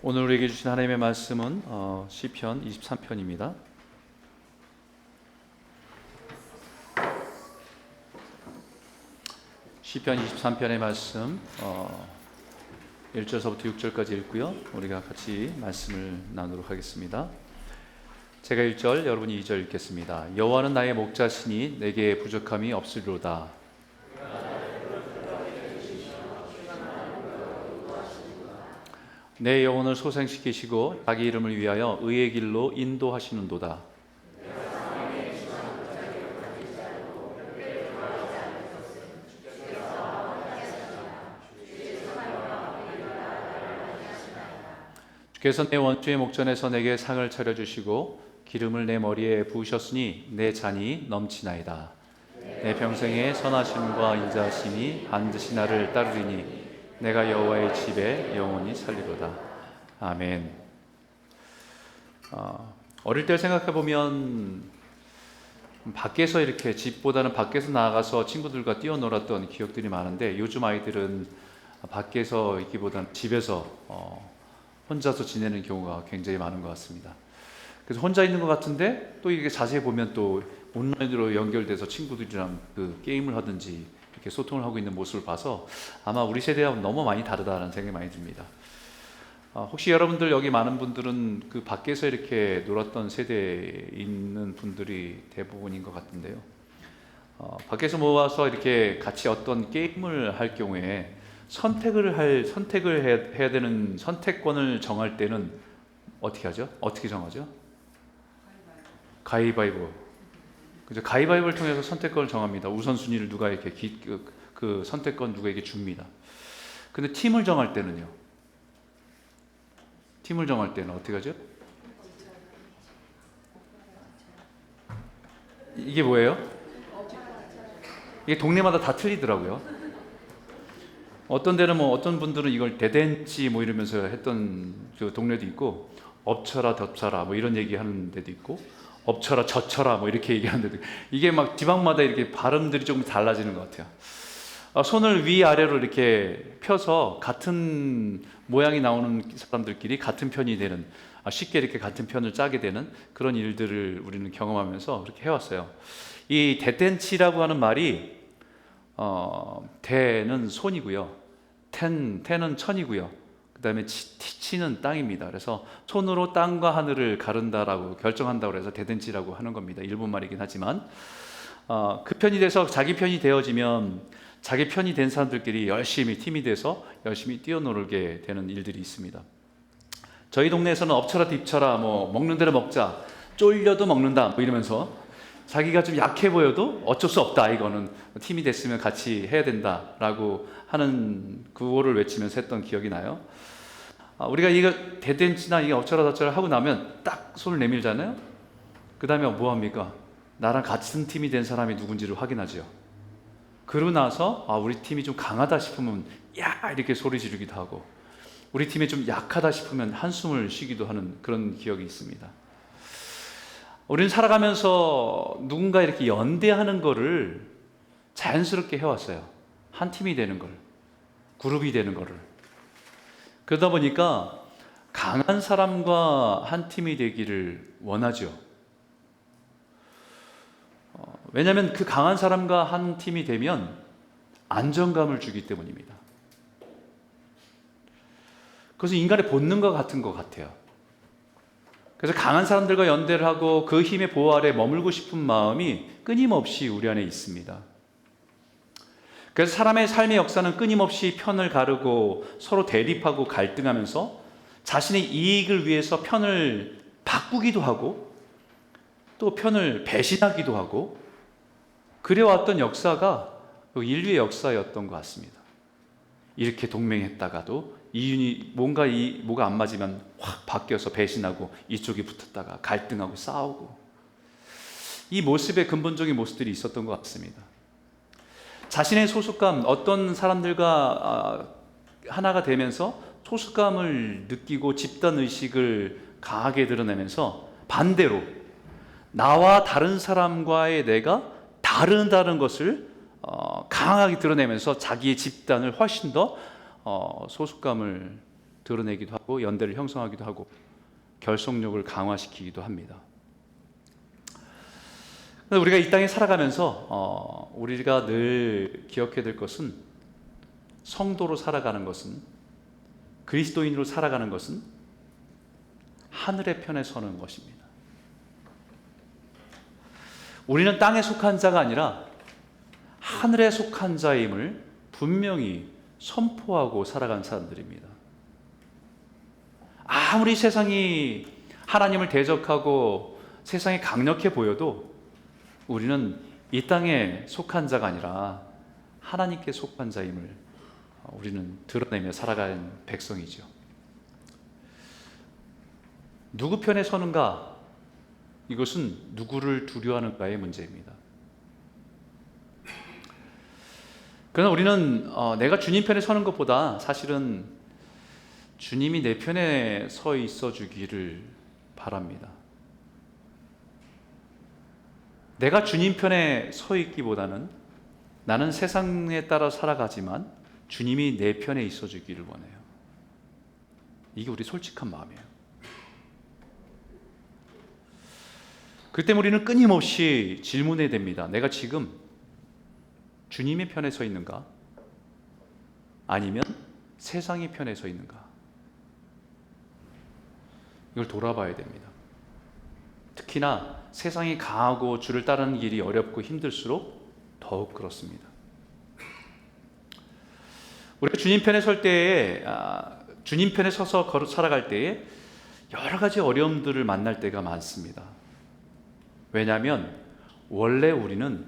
오늘 우리에게 주신 하나님의 말씀은 시편 23편입니다. 시편 23편의 말씀 1절서부터 6절까지 읽고요. 우리가 같이 말씀을 나누도록 하겠습니다. 제가 1절, 여러분이 2절 읽겠습니다. 여호와는 나의 목자시니 내게 부족함이 없으리로다. 내 영혼을 소생시키시고 자기 이름을 위하여 의의 길로 인도하시는도다. 주께서 내 원수의 목전에서 내게 상을 차려주시고 기름을 내 머리에 부으셨으니 내 잔이 넘치나이다. 내 평생의 선하심과 인자하심이 반드시 나를 따르리니 내가 여호와의 집에 영원히 살리로다. 아멘. 어릴 때 생각해보면 밖에서 이렇게 집보다는 밖에서 나가서 친구들과 뛰어놀았던 기억들이 많은데 요즘 아이들은 밖에서 있기보다는 집에서 혼자서 지내는 경우가 굉장히 많은 것 같습니다. 그래서 혼자 있는 것 같은데 또 이게 자세히 보면 또 온라인으로 연결돼서 친구들이랑 그 게임을 하든지 이렇게 소통을 하고 있는 모습을 봐서 아마 우리 세대하고 너무 많이 다르다는 생각이 많이 듭니다. 혹시 여러분들 여기 많은 분들은 그 밖에서 이렇게 놀았던 세대에 있는 분들이 대부분인 것 같은데요. 밖에서 모아서 이렇게 같이 어떤 게임을 할 경우에 선택을 해야 되는 선택권을 정할 때는 어떻게 하죠? 어떻게 정하죠? 가위바위보. 그죠? 가위바위보를 통해서 선택권을 정합니다. 우선순위를 누가 이렇게 그 선택권 누구에게 줍니다. 근데 팀을 정할 때는요? 팀을 정할 때는 어떻게 하죠? 이게 뭐예요? 이게 동네마다 다 틀리더라고요. 어떤 데는 어떤 분들은 이걸 대댄지 이러면서 했던 그 동네도 있고, 엎쳐라 덮쳐라 이런 얘기 하는 데도 있고, 엎쳐라 젖쳐라 이렇게 얘기하는 데도 있고, 이게 막 지방마다 이렇게 발음들이 조금 달라지는 것 같아요. 손을 위아래로 이렇게 펴서 같은 모양이 나오는 사람들끼리 같은 편이 되는, 쉽게 이렇게 같은 편을 짜게 되는 그런 일들을 우리는 경험하면서 그렇게 해왔어요. 이 대댄치라고 하는 말이 대는 손이고요, 태는 천이고요, 그 다음에 치는 땅입니다. 그래서 손으로 땅과 하늘을 가른다라고 결정한다고 해서 대댄치라고 하는 겁니다. 일본 말이긴 하지만 그 편이 돼서 자기 편이 되어지면 자기 편이 된 사람들끼리 열심히 팀이 돼서 열심히 뛰어놀게 되는 일들이 있습니다. 저희 동네에서는 엎쳐라 뒤쳐라 먹는 대로 먹자, 쫄려도 먹는다 이러면서 자기가 좀 약해 보여도 어쩔 수 없다, 이거는 팀이 됐으면 같이 해야 된다라고 하는 구호를 외치면서 했던 기억이 나요. 우리가 이거 대댄치나 이게 어쩌라 저쩌라 하고 나면 딱 손을 내밀잖아요. 그 다음에 뭐 합니까? 나랑 같은 팀이 된 사람이 누군지를 확인하죠. 그러고 나서 우리 팀이 좀 강하다 싶으면 야 이렇게 소리 지르기도 하고, 우리 팀이 좀 약하다 싶으면 한숨을 쉬기도 하는 그런 기억이 있습니다. 우리는 살아가면서 누군가 이렇게 연대하는 거를 자연스럽게 해왔어요. 한 팀이 되는 걸, 그룹이 되는 거를. 그러다 보니까 강한 사람과 한 팀이 되기를 원하죠. 왜냐하면 그 강한 사람과 한 팀이 되면 안정감을 주기 때문입니다. 그래서 인간의 본능과 같은 것 같아요. 그래서 강한 사람들과 연대를 하고 그 힘의 보호 아래 머물고 싶은 마음이 끊임없이 우리 안에 있습니다. 그래서 사람의 삶의 역사는 끊임없이 편을 가르고 서로 대립하고 갈등하면서 자신의 이익을 위해서 편을 바꾸기도 하고 또 편을 배신하기도 하고 그래왔던 역사가 인류의 역사였던 것 같습니다. 이렇게 동맹했다가도 이윤이 뭐가 안 맞으면 확 바뀌어서 배신하고 이쪽이 붙었다가 갈등하고 싸우고, 이 모습의 근본적인 모습들이 있었던 것 같습니다. 자신의 소속감, 어떤 사람들과 하나가 되면서 소속감을 느끼고 집단의식을 강하게 드러내면서 반대로 나와 다른 사람과의 내가 다르다는 것을 강하게 드러내면서 자기의 집단을 훨씬 더 소속감을 드러내기도 하고 연대를 형성하기도 하고 결속력을 강화시키기도 합니다. 우리가 이 땅에 살아가면서 우리가 늘 기억해야 될 것은, 성도로 살아가는 것은, 그리스도인으로 살아가는 것은 하늘의 편에 서는 것입니다. 우리는 땅에 속한 자가 아니라 하늘에 속한 자임을 분명히 선포하고 살아간 사람들입니다. 아무리 세상이 하나님을 대적하고 세상이 강력해 보여도 우리는 이 땅에 속한 자가 아니라 하나님께 속한 자임을 우리는 드러내며 살아가는 백성이죠. 누구 편에 서는가? 이것은 누구를 두려워하는가의 문제입니다. 그러나 우리는 내가 주님 편에 서는 것보다 사실은 주님이 내 편에 서 있어 주기를 바랍니다. 내가 주님 편에 서 있기보다는 나는 세상에 따라 살아가지만 주님이 내 편에 있어 주기를 원해요. 이게 우리 솔직한 마음이에요. 그때 우리는 끊임없이 질문해야 됩니다. 내가 지금 주님의 편에 서 있는가? 아니면 세상의 편에 서 있는가? 이걸 돌아봐야 됩니다. 특히나 세상이 강하고 주를 따르는 길이 어렵고 힘들수록 더욱 그렇습니다. 우리가 주님 편에 설 때에, 주님 편에 서서 살아갈 때에 여러 가지 어려움들을 만날 때가 많습니다. 왜냐하면 원래 우리는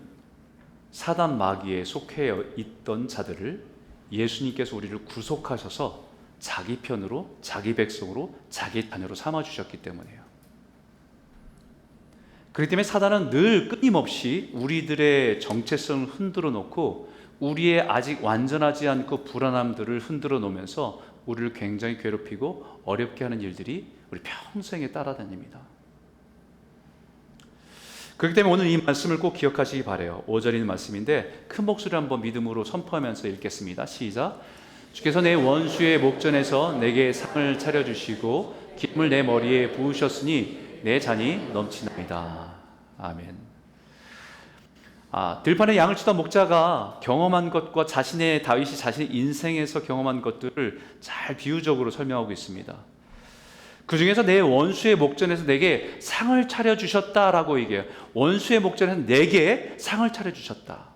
사단 마귀에 속해 있던 자들을 예수님께서 우리를 구속하셔서 자기 편으로, 자기 백성으로, 자기 자녀로 삼아주셨기 때문이에요. 그렇기 때문에 사단은 늘 끊임없이 우리들의 정체성을 흔들어 놓고 우리의 아직 완전하지 않고 불안함들을 흔들어 놓으면서 우리를 굉장히 괴롭히고 어렵게 하는 일들이 우리 평생에 따라다닙니다. 그렇기 때문에 오늘 이 말씀을 꼭 기억하시기 바라요. 5절 있는 말씀인데 큰 목소리로 한번 믿음으로 선포하면서 읽겠습니다. 시작. 주께서 내 원수의 목전에서 내게 상을 차려주시고 기름을 내 머리에 부으셨으니 내 잔이 넘치나이다. 아멘. 들판에 양을 치던 목자가 경험한 것과 다윗이 자신의 인생에서 경험한 것들을 잘 비유적으로 설명하고 있습니다. 그 중에서 내 원수의 목전에서 내게 상을 차려주셨다라고 얘기해요. 원수의 목전에서 내게 상을 차려주셨다.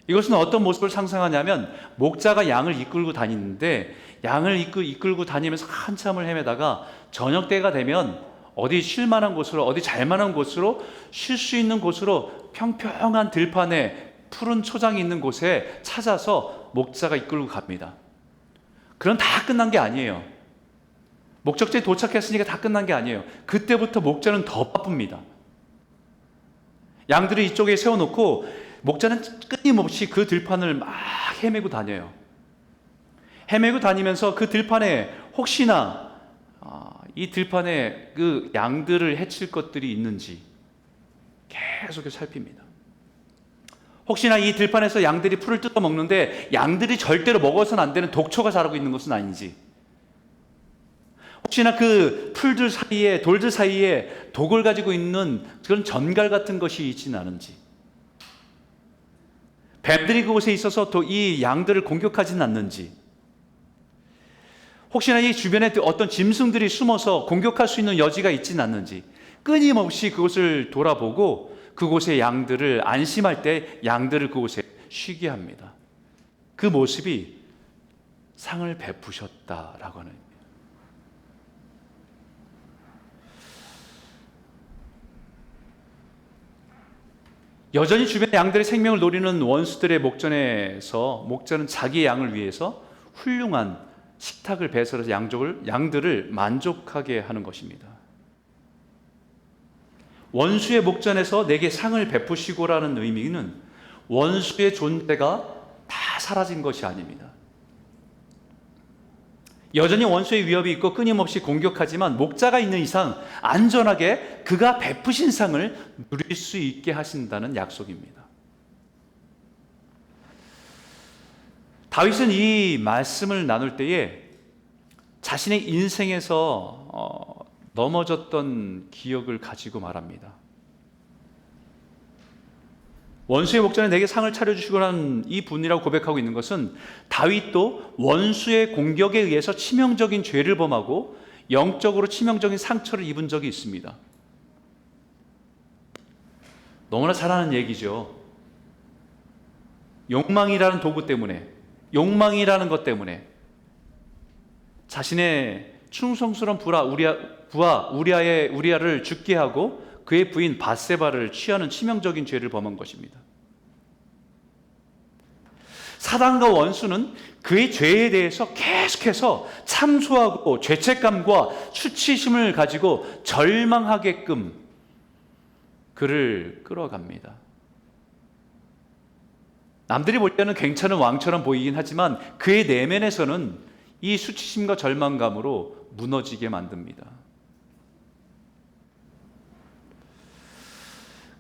이것은 어떤 모습을 상상하냐면 목자가 양을 이끌고 다니는데 양을 이끌고 다니면서 한참을 헤매다가 저녁 때가 되면 어디 쉴 만한 곳으로, 어디 잘 만한 곳으로, 쉴 수 있는 곳으로 평평한 들판에 푸른 초장이 있는 곳에 찾아서 목자가 이끌고 갑니다. 그럼 다 끝난 게 아니에요. 목적지에 도착했으니까 다 끝난 게 아니에요. 그때부터 목자는 더 바쁩니다. 양들을 이쪽에 세워놓고 목자는 끊임없이 그 들판을 막 헤매고 다녀요. 헤매고 다니면서 그 들판에 혹시나 이 들판에 그 양들을 해칠 것들이 있는지 계속해서 살핍니다. 혹시나 이 들판에서 양들이 풀을 뜯어 먹는데 양들이 절대로 먹어서는 안 되는 독초가 자라고 있는 것은 아닌지, 혹시나 그 풀들 사이에, 돌들 사이에 독을 가지고 있는 그런 전갈 같은 것이 있지는 않은지, 뱀들이 그곳에 있어서 또 이 양들을 공격하지는 않는지, 혹시나 이 주변에 어떤 짐승들이 숨어서 공격할 수 있는 여지가 있지는 않는지 끊임없이 그곳을 돌아보고 그곳의 양들을, 안심할 때 양들을 그곳에 쉬게 합니다. 그 모습이 상을 베푸셨다라고 하는, 여전히 주변의 양들의 생명을 노리는 원수들의 목전에서 목자는 자기의 양을 위해서 훌륭한 식탁을 배설해서 양들을 만족하게 하는 것입니다. 원수의 목전에서 내게 상을 베푸시고라는 의미는 원수의 존재가 다 사라진 것이 아닙니다. 여전히 원수의 위협이 있고 끊임없이 공격하지만 목자가 있는 이상 안전하게 그가 베푸신 상을 누릴 수 있게 하신다는 약속입니다. 다윗은 이 말씀을 나눌 때에 자신의 인생에서 넘어졌던 기억을 가지고 말합니다. 원수의 목전에 내게 상을 차려주시고라는 이 분이라고 고백하고 있는 것은 다윗도 원수의 공격에 의해서 치명적인 죄를 범하고 영적으로 치명적인 상처를 입은 적이 있습니다. 너무나 잘 아는 얘기죠. 욕망이라는 도구 때문에, 욕망이라는 것 때문에 자신의 충성스러운 부하 우리아를 죽게 하고 그의 부인 밧세바를 취하는 치명적인 죄를 범한 것입니다. 사단과 원수는 그의 죄에 대해서 계속해서 참소하고 죄책감과 수치심을 가지고 절망하게끔 그를 끌어갑니다. 남들이 볼 때는 괜찮은 왕처럼 보이긴 하지만 그의 내면에서는 이 수치심과 절망감으로 무너지게 만듭니다.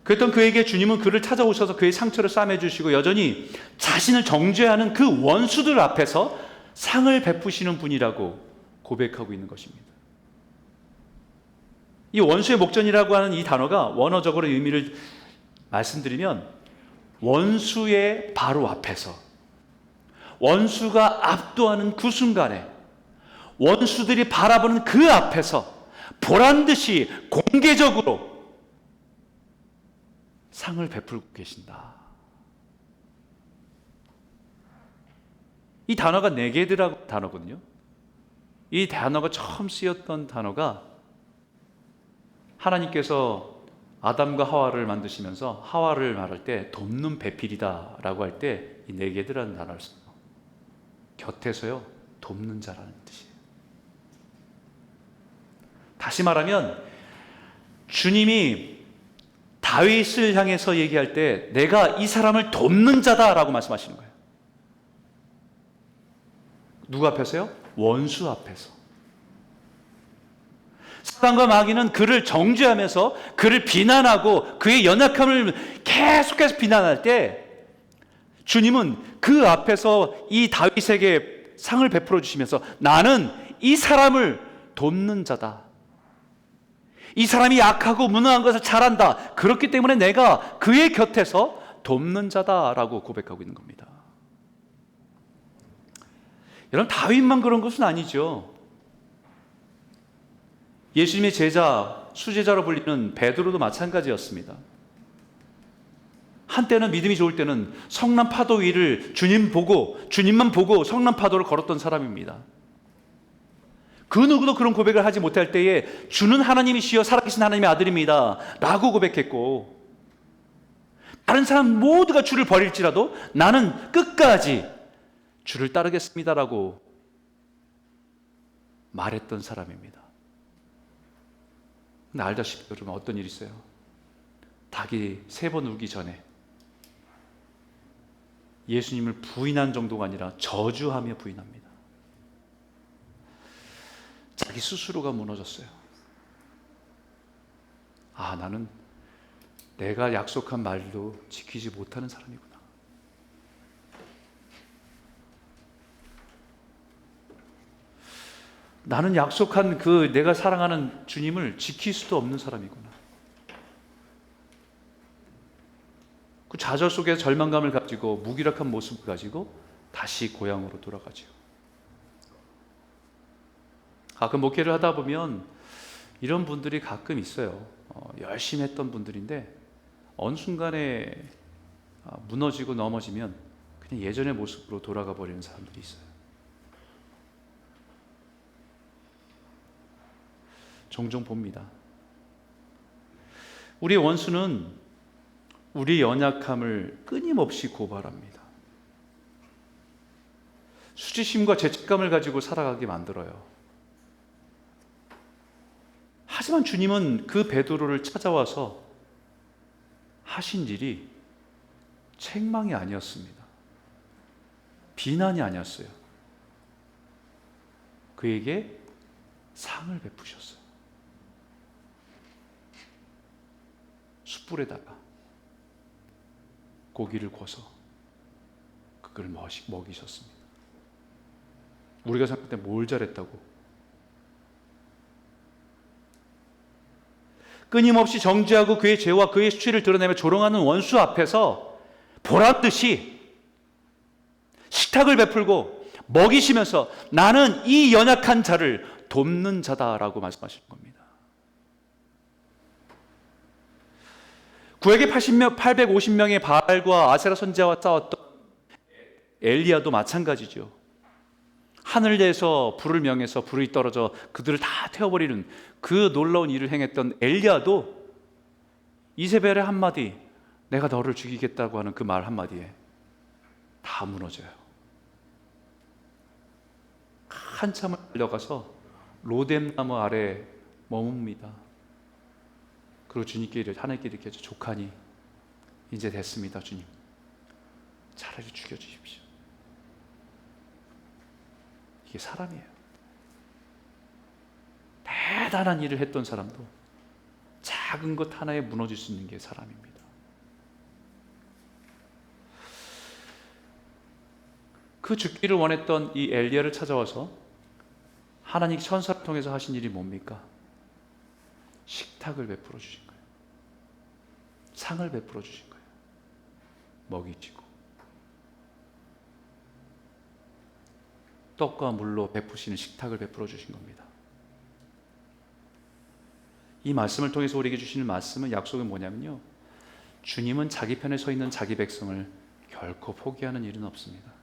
그랬던 그에게 주님은 그를 찾아오셔서 그의 상처를 싸매주시고 여전히 자신을 정죄하는 그 원수들 앞에서 상을 베푸시는 분이라고 고백하고 있는 것입니다. 이 원수의 목전이라고 하는 이 단어가 원어적으로 의미를 말씀드리면 원수의 바로 앞에서, 원수가 압도하는 그 순간에, 원수들이 바라보는 그 앞에서 보란듯이 공개적으로 상을 베풀고 계신다. 이 단어가 네게드라고 단어거든요. 이 단어가 처음 쓰였던 단어가 하나님께서 아담과 하와를 만드시면서 하와를 말할 때 돕는 배필이다 라고 할 때 이 네게드라는 단어를 써요. 곁에서요 돕는 자라는 뜻이에요. 다시 말하면 주님이 다윗을 향해서 얘기할 때 내가 이 사람을 돕는 자다라고 말씀하시는 거예요. 누구 앞에서요? 원수 앞에서. 사단과 마귀는 그를 정죄하면서 그를 비난하고 그의 연약함을 계속해서 비난할 때 주님은 그 앞에서 이 다윗에게 상을 베풀어 주시면서 나는 이 사람을 돕는 자다. 이 사람이 약하고 무능한 것을 잘한다. 그렇기 때문에 내가 그의 곁에서 돕는 자다라고 고백하고 있는 겁니다. 여러분, 다윗만 그런 것은 아니죠. 예수님의 제자, 수제자로 불리는 베드로도 마찬가지였습니다. 한때는 믿음이 좋을 때는 성남 파도 위를 주님만 보고 성남 파도를 걸었던 사람입니다. 그 누구도 그런 고백을 하지 못할 때에 주는 하나님이시여 살아계신 하나님의 아들입니다 라고 고백했고, 다른 사람 모두가 주를 버릴지라도 나는 끝까지 주를 따르겠습니다 라고 말했던 사람입니다. 근데 알다시피 여러분 어떤 일이 있어요? 닭이 3번 울기 전에 예수님을 부인한 정도가 아니라 저주하며 부인합니다. 자기 스스로가 무너졌어요. 아, 나는 내가 약속한 말도 지키지 못하는 사람이구나. 나는 약속한 그 내가 사랑하는 주님을 지킬 수도 없는 사람이구나. 그 좌절 속에서 절망감을 가지고 무기력한 모습을 가지고 다시 고향으로 돌아가죠. 가끔 목회를 하다 보면 이런 분들이 가끔 있어요. 열심히 했던 분들인데 어느 순간에 무너지고 넘어지면 그냥 예전의 모습으로 돌아가 버리는 사람들이 있어요. 종종 봅니다. 우리의 원수는 우리의 연약함을 끊임없이 고발합니다. 수치심과 죄책감을 가지고 살아가게 만들어요. 하지만 주님은 그 베드로를 찾아와서 하신 일이 책망이 아니었습니다. 비난이 아니었어요. 그에게 상을 베푸셨어요. 숯불에다가 고기를 구워서 그걸 먹이셨습니다. 우리가 생각할 때 뭘 잘했다고 끊임없이 정죄하고 그의 죄와 그의 수치를 드러내며 조롱하는 원수 앞에서 보란듯이 식탁을 베풀고 먹이시면서 나는 이 연약한 자를 돕는 자다라고 말씀하시는 겁니다. 구에게 850명의 바알과 아세라 선지자와 싸웠던 엘리야도 마찬가지죠. 하늘에서 불을 명해서 불이 떨어져 그들을 다 태워버리는 그 놀라운 일을 행했던 엘리야도 이세벨의 한마디, 내가 너를 죽이겠다고 하는 그 말 한마디에 다 무너져요. 한참을 달려가서 로뎀나무 아래 머뭅니다. 그리고 주님께 하나님께 이렇게 하죠. 족하니 이제 됐습니다. 주님, 차라리 죽여주십시오. 이게 사람이에요. 대단한 일을 했던 사람도 작은 것 하나에 무너질 수 있는 게 사람입니다. 그 죽기를 원했던 이 엘리야를 찾아와서 하나님 천사를 통해서 하신 일이 뭡니까? 식탁을 베풀어 주신 거예요. 상을 베풀어 주신 거예요. 먹이시고 떡과 물로 베푸시는 식탁을 베풀어 주신 겁니다. 이 말씀을 통해서 우리에게 주시는 말씀은, 약속은 뭐냐면요, 주님은 자기 편에 서 있는 자기 백성을 결코 포기하는 일은 없습니다.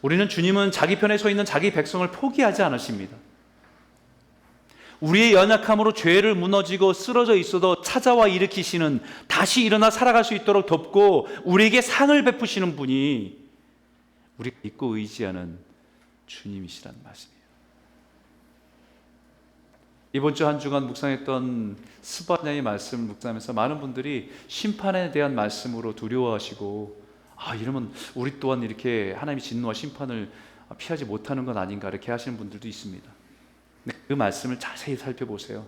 우리는 주님은 자기 편에 서 있는 자기 백성을 포기하지 않으십니다. 우리의 연약함으로 죄를 무너지고 쓰러져 있어도 찾아와 일으키시는, 다시 일어나 살아갈 수 있도록 돕고 우리에게 상을 베푸시는 분이 우리가 믿고 의지하는 주님이시라는 말씀이에요. 이번 주 한 주간 묵상했던 스바냐의 말씀을 묵상하면서 많은 분들이 심판에 대한 말씀으로 두려워하시고, 이러면 우리 또한 이렇게 하나님의 진노와 심판을 피하지 못하는 건 아닌가 이렇게 하시는 분들도 있습니다. 근데 그 말씀을 자세히 살펴보세요.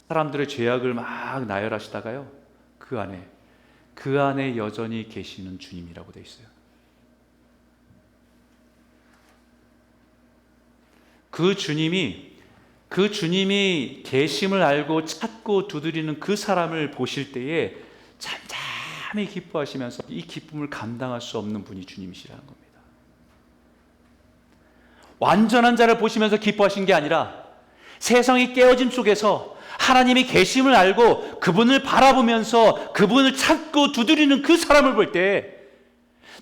사람들의 죄악을 막 나열하시다가요, 그 안에 여전히 계시는 주님이라고 되어 있어요. 그 주님이 계심을 알고 찾고 두드리는 그 사람을 보실 때에 잠잠히 기뻐하시면서 이 기쁨을 감당할 수 없는 분이 주님이시라는 겁니다. 완전한 자를 보시면서 기뻐하신 게 아니라 세상의 깨어짐 속에서 하나님이 계심을 알고 그분을 바라보면서 그분을 찾고 두드리는 그 사람을 볼 때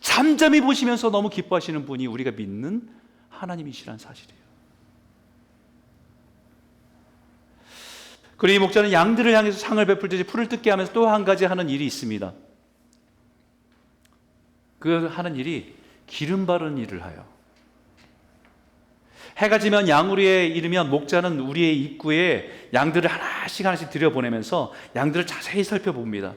잠잠히 보시면서 너무 기뻐하시는 분이 우리가 믿는 하나님이시란 사실이에요. 그리고 이 목자는 양들을 향해서 상을 베풀듯이 풀을 뜯게 하면서 또 한 가지 하는 일이 있습니다. 그 하는 일이 기름 바르는 일을 하여, 해가 지면 양우리에 이르면 목자는 우리의 입구에 양들을 하나씩 들여보내면서 양들을 자세히 살펴봅니다.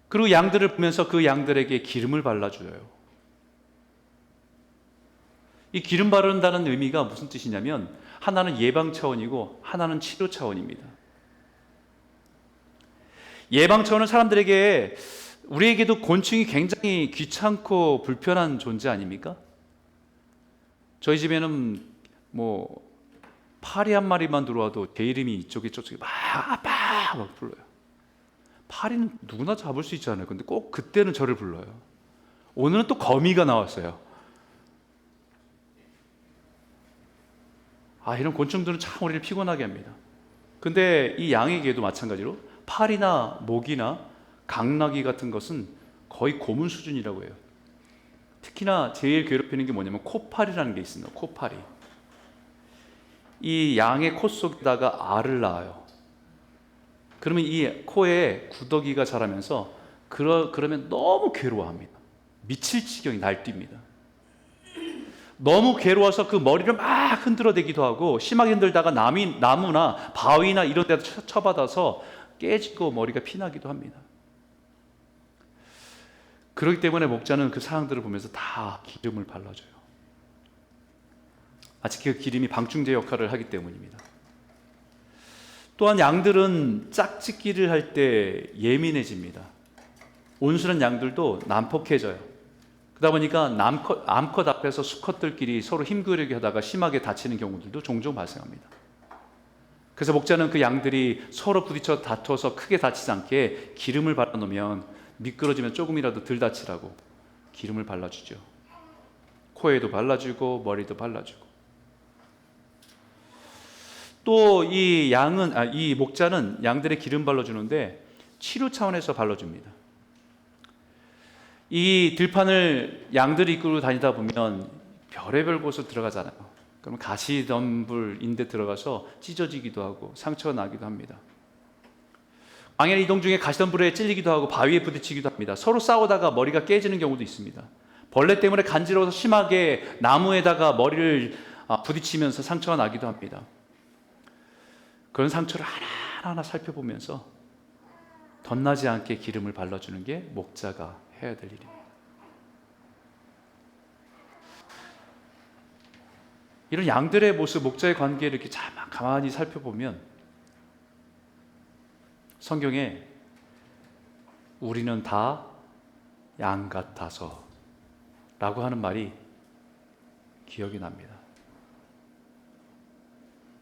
그리고 양들을 보면서 그 양들에게 기름을 발라줘요. 이 기름 바른다는 의미가 무슨 뜻이냐면, 하나는 예방 차원이고 하나는 치료 차원입니다. 예방 차원은 사람들에게, 우리에게도 곤충이 굉장히 귀찮고 불편한 존재 아닙니까? 저희 집에는 파리 한 마리만 들어와도 제 이름이 이쪽에 저쪽에 막 불러요. 파리는 누구나 잡을 수 있잖아요. 근데 꼭 그때는 저를 불러요. 오늘은 또 거미가 나왔어요. 이런 곤충들은 참 우리를 피곤하게 합니다. 근데 이 양에게도 마찬가지로 파리나 모기나 강나기 같은 것은 거의 고문 수준이라고 해요. 특히나 제일 괴롭히는 게 뭐냐면 코파리라는 게 있습니다. 코파리. 이 양의 코 속에다가 알을 낳아요. 그러면 이 코에 구더기가 자라면서 그러면 너무 괴로워합니다. 미칠 지경이 날뜁니다. 너무 괴로워서 그 머리를 막 흔들어대기도 하고, 심하게 흔들다가 나무나 바위나 이런 데다 쳐받아서 깨지고 머리가 피나기도 합니다. 그렇기 때문에 목자는 그 상황들을 보면서 다 기름을 발라줘요. 마치 그 기름이 방충제 역할을 하기 때문입니다. 또한 양들은 짝짓기를 할 때 예민해집니다. 온순한 양들도 난폭해져요. 그러다 보니까 암컷 앞에서 수컷들끼리 서로 힘겨루기 하다가 심하게 다치는 경우들도 종종 발생합니다. 그래서 목자는 그 양들이 서로 부딪혀 다투어서 크게 다치지 않게 기름을 발라놓으면 미끄러지면 조금이라도 덜 다치라고 기름을 발라주죠. 코에도 발라주고 머리도 발라주고. 또 이 목자는 양들의 기름 발라주는데 치료 차원에서 발라줍니다. 이 들판을 양들이 이끌고 다니다 보면 별의별 곳을 들어가잖아요. 그러면 가시덤불인데 들어가서 찢어지기도 하고 상처가 나기도 합니다. 광야 이동 중에 가시덤불에 찔리기도 하고 바위에 부딪히기도 합니다. 서로 싸우다가 머리가 깨지는 경우도 있습니다. 벌레 때문에 간지러워서 심하게 나무에다가 머리를 부딪히면서 상처가 나기도 합니다. 그런 상처를 하나하나 살펴보면서 덧나지 않게 기름을 발라주는 게 목자가 해야 될 일입니다. 이런 양들의 모습, 목자의 관계를 이렇게 가만히 살펴보면 성경에 우리는 다 양 같아서 라고 하는 말이 기억이 납니다.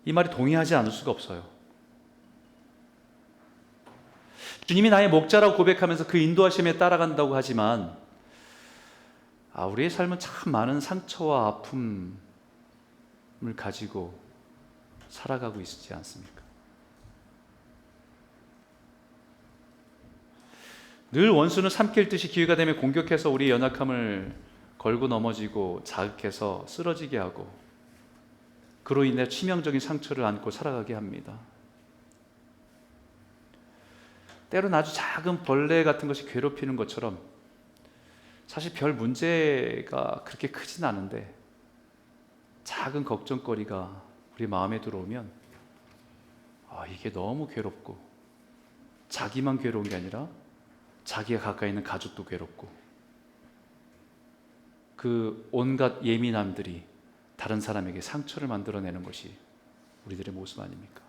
이 말이 동의하지 않을 수가 없어요. 주님이 나의 목자라고 고백하면서 그 인도하심에 따라간다고 하지만 우리의 삶은 참 많은 상처와 아픔을 가지고 살아가고 있지 않습니까? 늘 원수는 삼킬 듯이 기회가 되면 공격해서 우리의 연약함을 걸고 넘어지고 자극해서 쓰러지게 하고 그로 인해 치명적인 상처를 안고 살아가게 합니다. 때로는 아주 작은 벌레 같은 것이 괴롭히는 것처럼 사실 별 문제가 그렇게 크진 않은데 작은 걱정거리가 우리 마음에 들어오면 이게 너무 괴롭고 자기만 괴로운 게 아니라 자기가 가까이 있는 가족도 괴롭고 그 온갖 예민함들이 다른 사람에게 상처를 만들어내는 것이 우리들의 모습 아닙니까?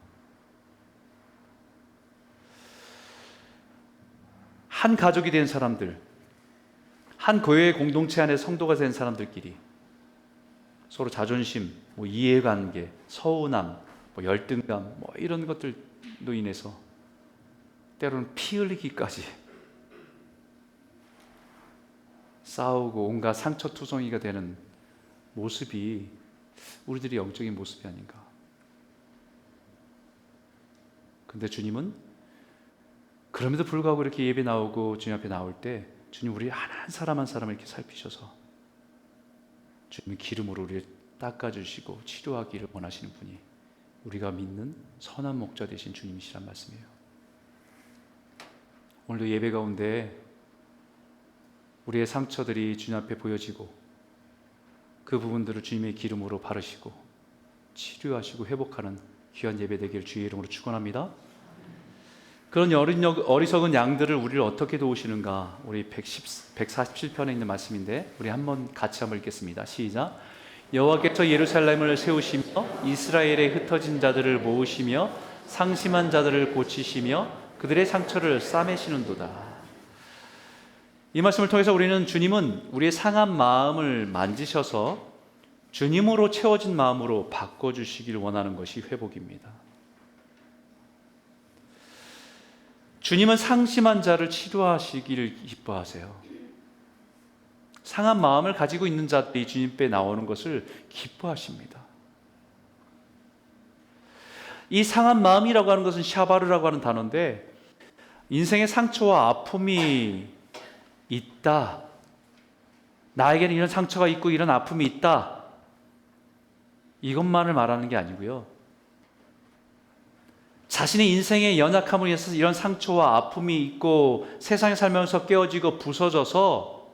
한 가족이 된 사람들, 한 교회의 공동체 안에 성도가 된 사람들끼리 서로 자존심, 이해관계, 서운함, 열등감 이런 것들로 인해서 때로는 피 흘리기까지 싸우고 온갖 상처투성이가 되는 모습이 우리들의 영적인 모습이 아닌가. 근데 주님은 그럼에도 불구하고 이렇게 예배 나오고 주님 앞에 나올 때 주님 우리 한 사람 한 사람을 이렇게 살피셔서 주님은 기름으로 우리를 닦아주시고 치료하기를 원하시는 분이 우리가 믿는 선한 목자 되신 주님이시란 말씀이에요. 오늘도 예배 가운데 우리의 상처들이 주님 앞에 보여지고 그 부분들을 주님의 기름으로 바르시고 치료하시고 회복하는 귀한 예배 되기를 주의 이름으로 축원합니다. 그런 어리석은 양들을 우리를 어떻게 도우시는가, 우리 147편에 있는 말씀인데 우리 같이 한번 읽겠습니다. 시작. 여호와께서 예루살렘을 세우시며 이스라엘의 흩어진 자들을 모으시며 상심한 자들을 고치시며 그들의 상처를 싸매시는도다. 이 말씀을 통해서 우리는 주님은 우리의 상한 마음을 만지셔서 주님으로 채워진 마음으로 바꿔주시길 원하는 것이 회복입니다. 주님은 상심한 자를 치료하시기를 기뻐하세요. 상한 마음을 가지고 있는 자들이 주님께 나오는 것을 기뻐하십니다. 이 상한 마음이라고 하는 것은 샤바르라고 하는 단어인데 인생의 상처와 아픔이 있다. 나에게는 이런 상처가 있고 이런 아픔이 있다. 이것만을 말하는 게 아니고요. 자신의 인생의 연약함을 위해서 이런 상처와 아픔이 있고 세상에 살면서 깨어지고 부서져서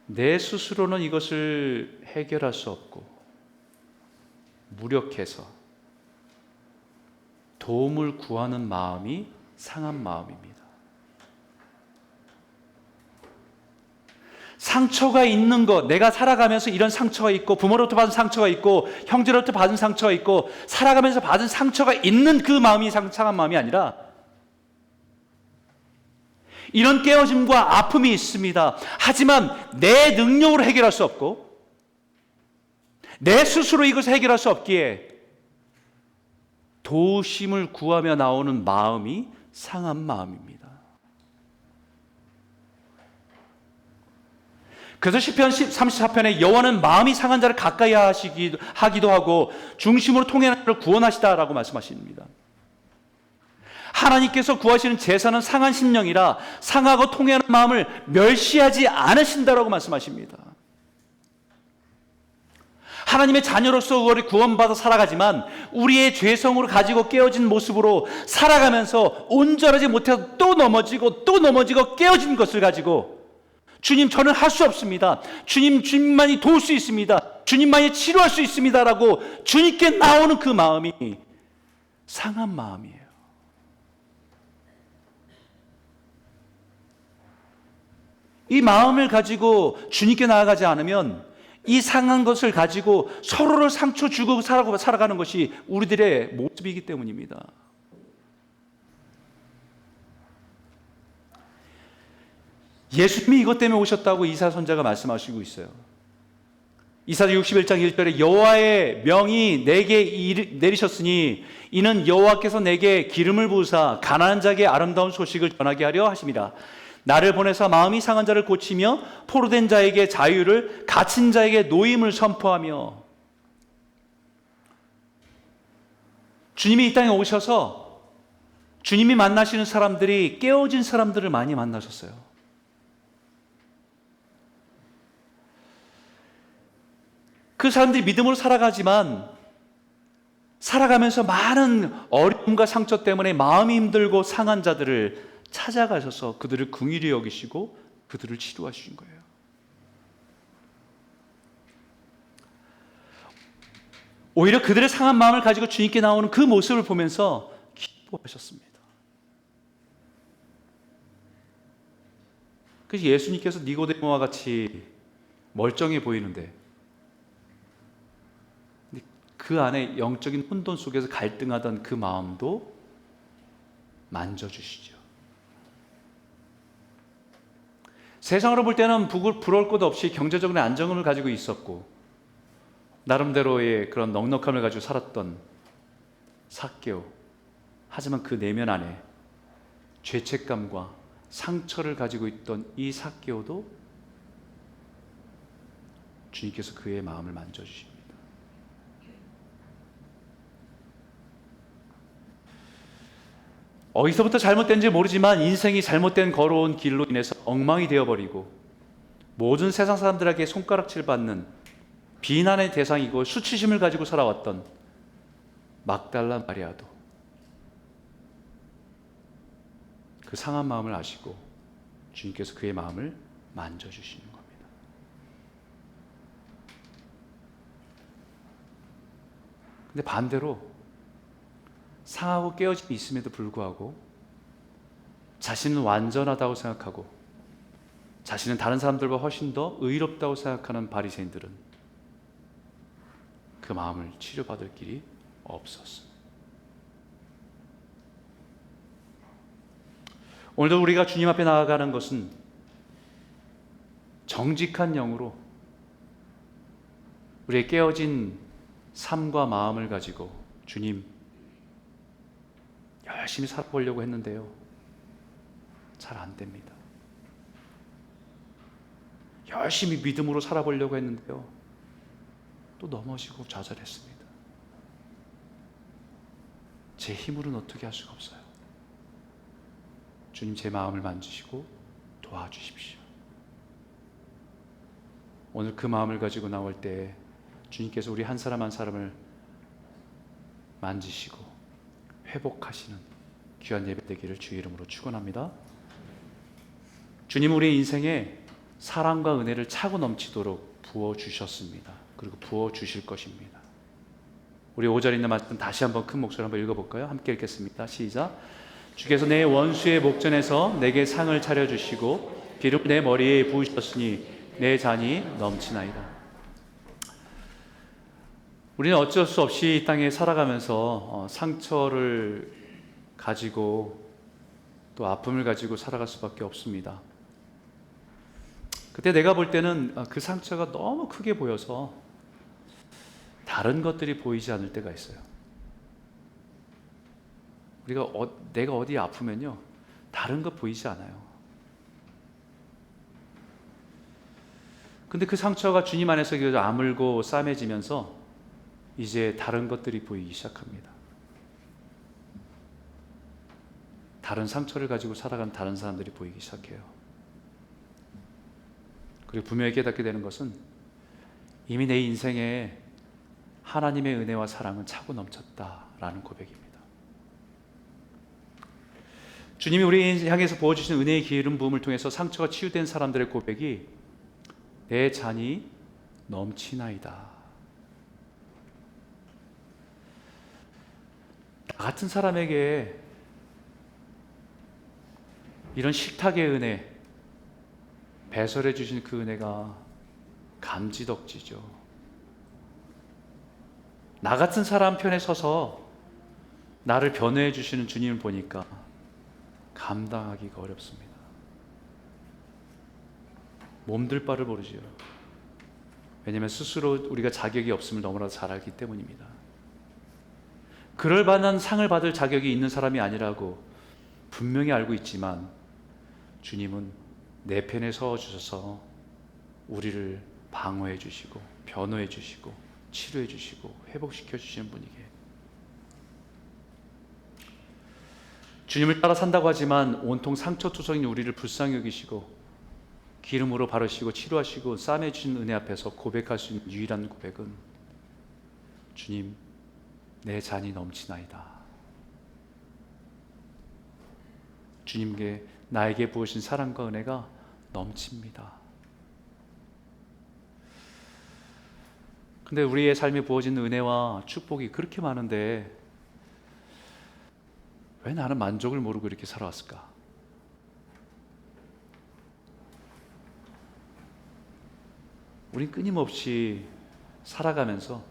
내 스스로는 이것을 해결할 수 없고 무력해서 도움을 구하는 마음이 상한 마음입니다. 상처가 있는 것, 내가 살아가면서 이런 상처가 있고 부모로부터 받은 상처가 있고 형제로부터 받은 상처가 있고 살아가면서 받은 상처가 있는 그 마음이 상한 마음이 아니라 이런 깨어짐과 아픔이 있습니다. 하지만 내 능력으로 해결할 수 없고 내 스스로 이것을 해결할 수 없기에 도우심을 구하며 나오는 마음이 상한 마음입니다. 그래서 시편 34편에 여호와는 마음이 상한 자를 가까이 하기도 하고 중심으로 통행하는 자를 구원하시다라고 말씀하십니다. 하나님께서 구하시는 제사는 상한 심령이라 상하고 통행하는 마음을 멸시하지 않으신다라고 말씀하십니다. 하나님의 자녀로서 우리 구원받아 살아가지만 우리의 죄성으로 가지고 깨어진 모습으로 살아가면서 온전하지 못해서 또 넘어지고 깨어진 것을 가지고 주님, 저는 할 수 없습니다. 주님만이 도울 수 있습니다. 주님만이 치료할 수 있습니다라고 주님께 나오는 그 마음이 상한 마음이에요. 이 마음을 가지고 주님께 나아가지 않으면 이 상한 것을 가지고 서로를 상처 주고 살아가는 것이 우리들의 모습이기 때문입니다. 예수님이 이것 때문에 오셨다고 이사야 선지자가 말씀하시고 있어요. 이사야 61장 1절에 여호와의 명이 내게 내리셨으니 이는 여호와께서 내게 기름을 부으사 가난한 자에게 아름다운 소식을 전하게 하려 하심이라. 나를 보내사 마음이 상한 자를 고치며 포로된 자에게 자유를, 갇힌 자에게 노임을 선포하며. 주님이 이 땅에 오셔서 주님이 만나시는 사람들이 깨어진 사람들을 많이 만나셨어요. 그 사람들이 믿음으로 살아가지만 살아가면서 많은 어려움과 상처 때문에 마음이 힘들고 상한 자들을 찾아가셔서 그들을 긍휼히 여기시고 그들을 치료하신 거예요. 오히려 그들의 상한 마음을 가지고 주님께 나오는 그 모습을 보면서 기뻐하셨습니다. 그래서 예수님께서 니고데모와 같이 멀쩡해 보이는데 그 안에 영적인 혼돈 속에서 갈등하던 그 마음도 만져주시죠. 세상으로 볼 때는 부러울 것 없이 경제적인 안정감을 가지고 있었고 나름대로의 그런 넉넉함을 가지고 살았던 삭개오. 하지만 그 내면 안에 죄책감과 상처를 가지고 있던 이 삭개오도 주님께서 그의 마음을 만져주십니다. 어디서부터 잘못된지 모르지만 인생이 잘못된 걸어온 길로 인해서 엉망이 되어버리고 모든 세상 사람들에게 손가락질 받는 비난의 대상이고 수치심을 가지고 살아왔던 막달라 마리아도 그 상한 마음을 아시고 주님께서 그의 마음을 만져주시는 겁니다. 근데 반대로 상하고 깨어짐이 있음에도 불구하고 자신은 완전하다고 생각하고 자신은 다른 사람들보다 훨씬 더 의롭다고 생각하는 바리새인들은 그 마음을 치료받을 길이 없었습니다. 오늘도 우리가 주님 앞에 나아가는 것은 정직한 영으로 우리의 깨어진 삶과 마음을 가지고 주님 열심히 살아보려고 했는데요, 잘 안 됩니다. 열심히 믿음으로 살아보려고 했는데요, 또 넘어지고 좌절했습니다. 제 힘으로는 어떻게 할 수가 없어요. 주님, 제 마음을 만지시고 도와주십시오. 오늘 그 마음을 가지고 나올 때 주님께서 우리 한 사람 한 사람을 만지시고 회복하시는 귀한 예배 되기를 주의 이름으로 축원합니다. 주님, 우리 인생에 사랑과 은혜를 차고 넘치도록 부어주셨습니다. 그리고 부어주실 것입니다. 우리 5절에 있는 말씀 다시 한번 큰 목소리로 한번 읽어볼까요? 함께 읽겠습니다. 시작. 주께서 내 원수의 목전에서 내게 상을 차려주시고 기름 내 머리에 부으셨으니 내 잔이 넘치나이다. 우리는 어쩔 수 없이 이 땅에 살아가면서 상처를 가지고 또 아픔을 가지고 살아갈 수밖에 없습니다. 그때 내가 볼 때는 그 상처가 너무 크게 보여서 다른 것들이 보이지 않을 때가 있어요. 우리가 내가 어디 아프면요, 다른 것 보이지 않아요. 근데 그 상처가 주님 안에서 아물고 싸매지면서 이제 다른 것들이 보이기 시작합니다. 다른 상처를 가지고 살아가는 다른 사람들이 보이기 시작해요. 그리고 분명히 깨닫게 되는 것은 이미 내 인생에 하나님의 은혜와 사랑은 차고 넘쳤다라는 고백입니다. 주님이 우리 향해서 부어주신 은혜의 기름 부음을 통해서 상처가 치유된 사람들의 고백이 내 잔이 넘치나이다. 나 같은 사람에게 이런 식탁의 은혜, 배설해 주신 그 은혜가 감지덕지죠. 나 같은 사람 편에 서서 나를 변호해 주시는 주님을 보니까 감당하기가 어렵습니다. 몸둘 바를 모르지요. 왜냐하면 스스로 우리가 자격이 없음을 너무나도 잘 알기 때문입니다. 그럴 만한 상을 받을 자격이 있는 사람이 아니라고 분명히 알고 있지만 주님은 내 편에 서주셔서 우리를 방어해 주시고 변호해 주시고 치료해 주시고 회복시켜 주시는 분이게, 주님을 따라 산다고 하지만 온통 상처투성인 우리를 불쌍히 여기시고 기름으로 바르시고 치료하시고 싸매 주신 은혜 앞에서 고백할 수 있는 유일한 고백은 주님, 내 잔이 넘치나이다. 주님께 나에게 부으신 사랑과 은혜가 넘칩니다. 근데 우리의 삶에 부어진 은혜와 축복이 그렇게 많은데 왜 나는 만족을 모르고 이렇게 살아왔을까? 우린 끊임없이 살아가면서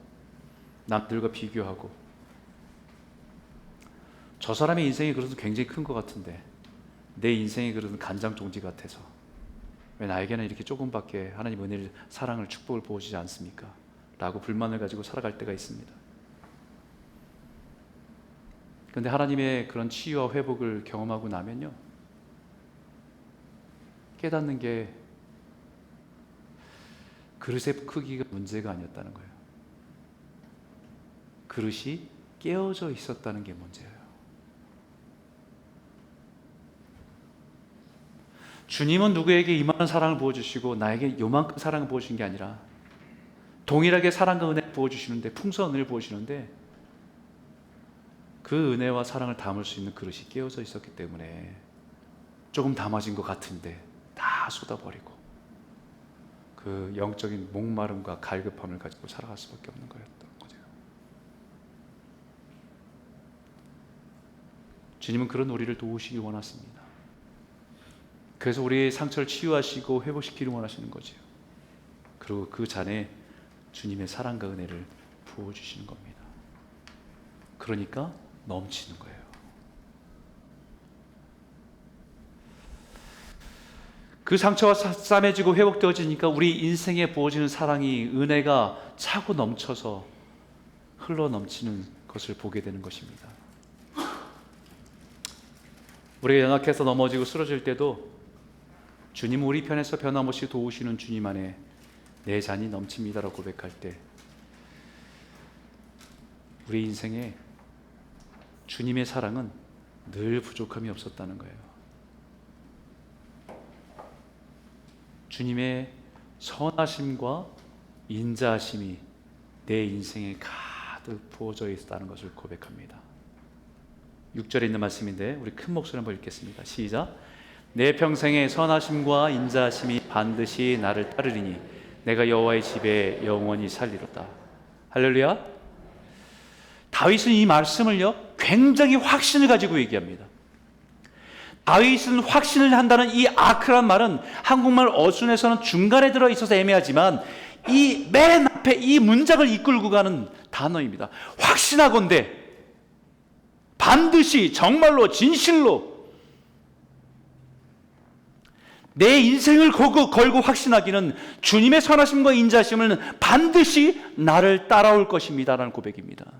남들과 비교하고, 저 사람의 인생이 그래도 굉장히 큰 것 같은데 내 인생이 그래도 간장 종지 같아서 왜 나에게는 이렇게 조금밖에 하나님 은혜를, 사랑을, 축복을 부어주지 않습니까? 라고 불만을 가지고 살아갈 때가 있습니다. 그런데 하나님의 그런 치유와 회복을 경험하고 나면요, 깨닫는 게 그릇의 크기가 문제가 아니었다는 거예요. 그릇이 깨어져 있었다는 게 문제예요. 주님은 누구에게 이만한 사랑을 부어주시고 나에게 요만큼 사랑을 부어주신 게 아니라 동일하게 사랑과 은혜를 부어주시는데, 풍성한 은혜를 부어주시는데 그 은혜와 사랑을 담을 수 있는 그릇이 깨어져 있었기 때문에 조금 담아진 것 같은데 다 쏟아버리고 그 영적인 목마름과 갈급함을 가지고 살아갈 수밖에 없는 거였던 거죠. 주님은 그런 우리를 도우시기 원하십니다. 그래서 우리의 상처를 치유하시고 회복시키기 원하시는 거죠. 그리고 그 잔에 주님의 사랑과 은혜를 부어주시는 겁니다. 그러니까 넘치는 거예요. 그 상처가 싸매지고 회복되어지니까 우리 인생에 부어지는 사랑이, 은혜가 차고 넘쳐서 흘러 넘치는 것을 보게 되는 것입니다. 우리가 연약해서 넘어지고 쓰러질 때도 주님은 우리 편에서 변함없이 도우시는 주님 안에 내 잔이 넘칩니다라고 고백할 때 우리 인생에 주님의 사랑은 늘 부족함이 없었다는 거예요. 주님의 선하심과 인자하심이 내 인생에 가득 부어져 있다는 것을 고백합니다. 6절에 있는 말씀인데 우리 큰 목소리 한번 읽겠습니다. 시작. 내 평생의 선하심과 인자하심이 반드시 나를 따르리니 내가 여호와의 집에 영원히 살리로다. 할렐루야. 다윗은 이 말씀을요 굉장히 확신을 가지고 얘기합니다. 다윗은 확신을 한다는 이 아크란 말은 한국말 어순에서는 중간에 들어있어서 애매하지만 이 맨 앞에 이 문장을 이끌고 가는 단어입니다. 확신하건대, 반드시, 정말로, 진실로 내 인생을 걸고 확신하기는 주님의 선하심과 인자하심은 반드시 나를 따라올 것입니다 라는 고백입니다.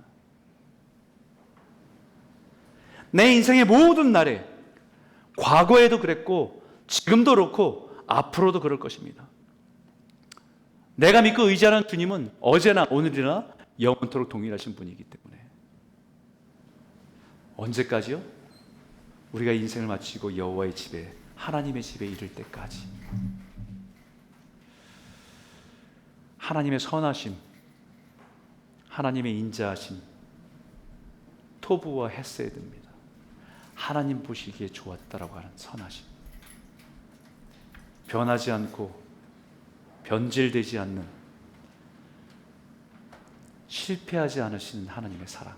내 인생의 모든 날에, 과거에도 그랬고 지금도 그렇고 앞으로도 그럴 것입니다. 내가 믿고 의지하는 주님은 어제나 오늘이나 영원토록 동일하신 분이기 때문에. 언제까지요? 우리가 인생을 마치고 여호와의 집에, 하나님의 집에 이를 때까지. 하나님의 선하심, 하나님의 인자하심, 토부와 헤세드입니다. 하나님 보시기에 좋았다라고 하는 선하심. 변하지 않고 변질되지 않는, 실패하지 않으시는 하나님의 사랑.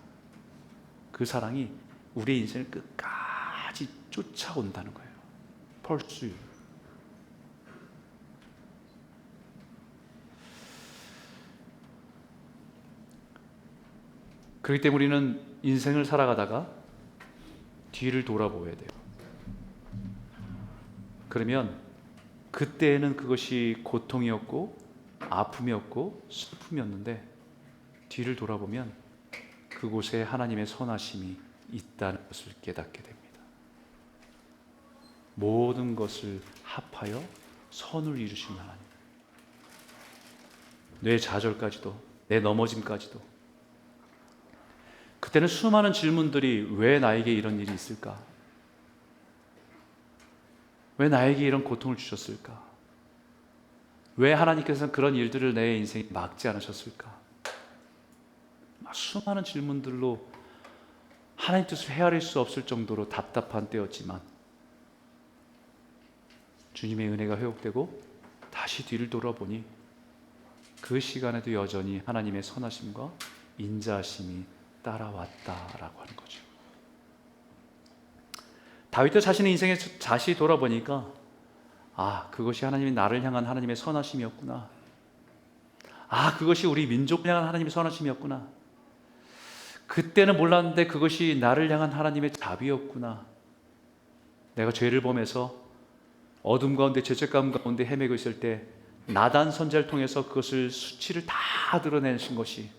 그 사랑이 우리의 인생을 끝까지 쫓아온다는 거예요. 펄수. 그렇기 때문에 우리는 인생을 살아가다가 뒤를 돌아보아야 돼요. 그러면 그때에는 그것이 고통이었고 아픔이었고 슬픔이었는데 뒤를 돌아보면 그곳에 하나님의 선하심이 있다는 것을 깨닫게 됩니다. 모든 것을 합하여 선을 이루신 하나님. 내 좌절까지도, 내 넘어짐까지도. 그때는 수많은 질문들이, 왜 나에게 이런 일이 있을까? 왜 나에게 이런 고통을 주셨을까? 왜 하나님께서는 그런 일들을 내 인생에 막지 않으셨을까? 수많은 질문들로 하나님 뜻을 헤아릴 수 없을 정도로 답답한 때였지만 주님의 은혜가 회복되고 다시 뒤를 돌아보니 그 시간에도 여전히 하나님의 선하심과 인자하심이 따라왔다라고 하는 거죠. 다윗도 자신의 인생에 다시 돌아보니까 그것이 하나님이 나를 향한 하나님의 선하심이었구나. 그것이 우리 민족을 향한 하나님의 선하심이었구나. 그때는 몰랐는데 그것이 나를 향한 하나님의 자비였구나. 내가 죄를 범해서 어둠 가운데, 죄책감 가운데 헤매고 있을 때 나단 선지자를 통해서 그것을 수치를 다 드러내신 것이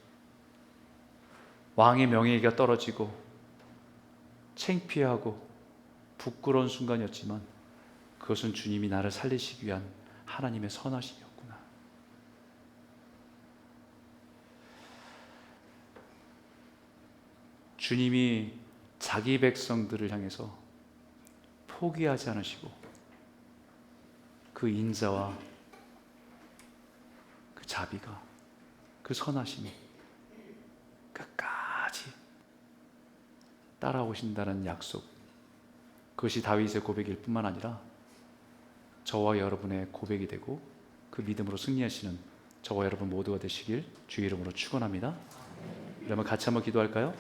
왕의 명예가 떨어지고 창피하고 부끄러운 순간이었지만 그것은 주님이 나를 살리시기 위한 하나님의 선하심이었구나. 주님이 자기 백성들을 향해서 포기하지 않으시고 그 인자와 그 자비가, 그 선하심이 끝까지 따라오신다는 약속, 그것이 다윗의 고백일 뿐만 아니라 저와 여러분의 고백이 되고 그 믿음으로 승리하시는 저와 여러분 모두가 되시길 주의 이름으로 축원합니다. 그러면 같이 한번 기도할까요?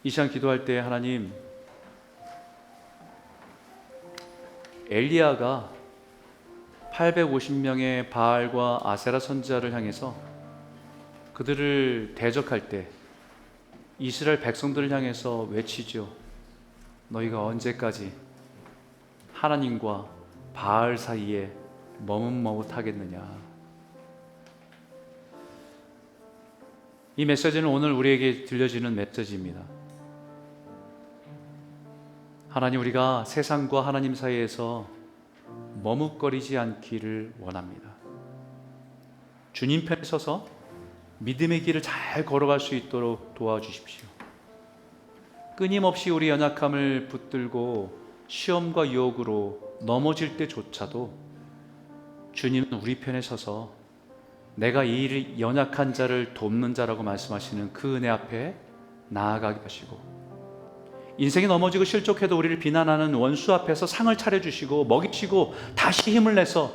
이 시간 기도할 때 하나님, 엘리야가 850명의 바알과 아세라 선지자를 향해서 그들을 대적할 때 이스라엘 백성들을 향해서 외치죠. 너희가 언제까지 하나님과 바알 사이에 머뭇머뭇하겠느냐. 이 메시지는 오늘 우리에게 들려지는 메시지입니다. 하나님, 우리가 세상과 하나님 사이에서 머뭇거리지 않기를 원합니다. 주님 편에 서서 믿음의 길을 잘 걸어갈 수 있도록 도와주십시오. 끊임없이 우리 연약함을 붙들고 시험과 유혹으로 넘어질 때조차도 주님은 우리 편에 서서 내가 이 연약한 자를 돕는 자라고 말씀하시는 그 은혜 앞에 나아가게 하시고, 인생이 넘어지고 실족해도 우리를 비난하는 원수 앞에서 상을 차려주시고 먹이시고 다시 힘을 내서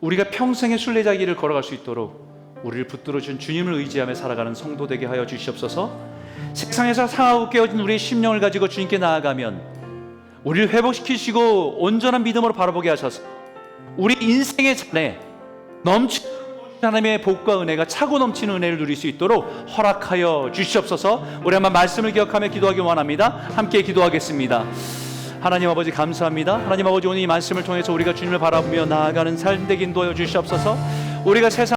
우리가 평생의 순례자 길을 걸어갈 수 있도록 우리를 붙들어준 주님을 의지하며 살아가는 성도 되게 하여 주시옵소서. 세상에서 상하고 깨어진 우리의 심령을 가지고 주님께 나아가면 우리를 회복시키시고 온전한 믿음으로 바라보게 하셔서 우리 인생의 잔에 넘치는 하나님의 복과 은혜가 차고 넘치는 은혜를 누릴 수 있도록 허락하여 주시옵소서. 우리 한번 말씀을 기억하며 기도하기 원합니다. 함께 기도하겠습니다. 하나님 아버지 감사합니다. 하나님 아버지 오늘 이 말씀을 통해서 우리가 주님을 바라보며 나아가는 삶 되게 인도하여 주시옵소서. 우리가 세상